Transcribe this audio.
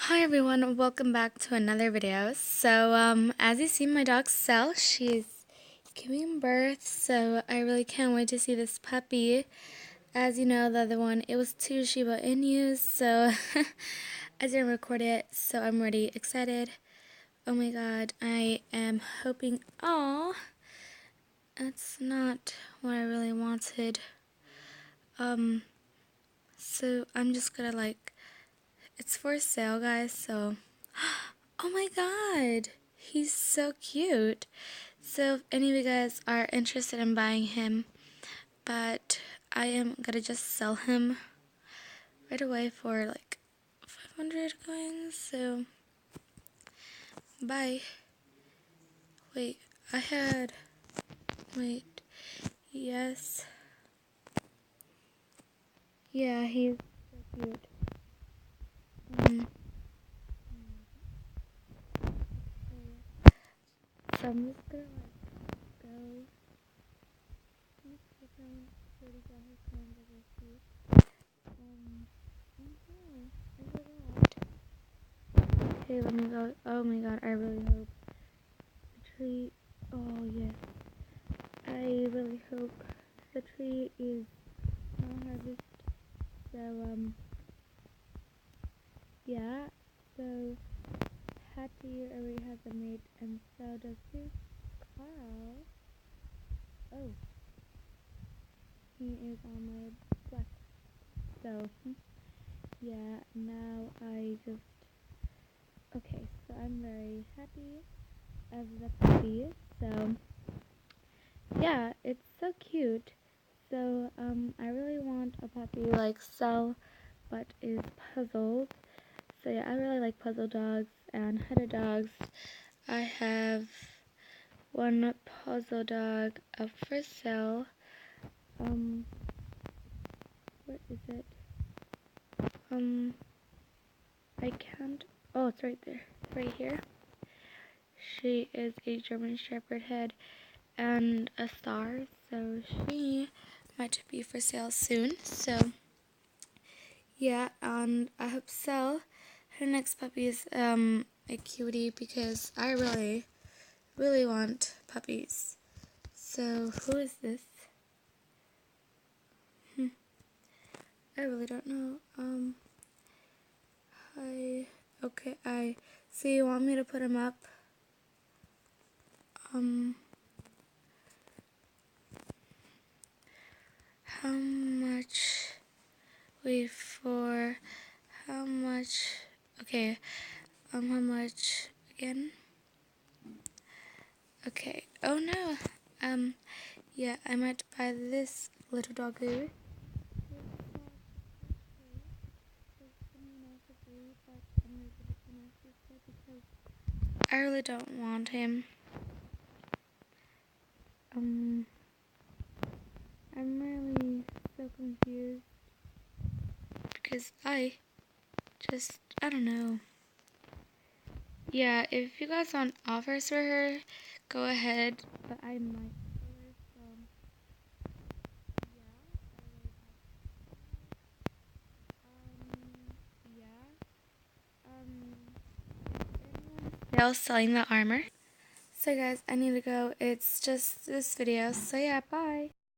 Hi everyone, welcome back to another video. So as you see, my dog Ciel, she's giving birth, so I really can't wait to see this puppy. As you know, the other one, it was 2 Shiba Inus, so I didn't record it, so I'm really excited. Oh my god, I am hoping, that's not what I really wanted. So I'm just gonna it's for sale, guys, so oh my god, he's so cute. So if any of you guys are interested in buying him, but I am gonna just sell him right away for like 500 coins, so bye. Wait, wait, yes. Yeah, he's so cute. So I'm just gonna go. Let's put down 30 coins as I see. I forgot. Okay, let me go. Oh my god, I really hope the tree. Oh yes, I really hope the tree is not harvested. So yeah. So Happy already has a mate, and so does his Carl. Oh, he is on my black. So yeah, now I just. Okay, so I'm very happy of the puppy. So yeah, it's so cute. So I really want a puppy like Ciel, but is puzzled. So yeah, I really like puzzle dogs and headed dogs. I have one puzzle dog up for sale. Where is it? I can't. Oh, it's right there. It's right here. She is a German Shepherd head and a star, so she might be for sale soon. So yeah, and I hope Ciel, her next puppy is a cutie, because I really want puppies. So who is this? I really don't know. I so you want me to put him up? How much? Wait for how much? Okay, how much again? Okay. Oh no. Yeah, I might buy this little doggo. I really don't want him. I'm really so confused because I don't know. Yeah, if you guys want offers for her, go ahead. But I might sell her, so yeah. They're selling the armor. So guys, I need to go. It's just this video. So yeah, bye.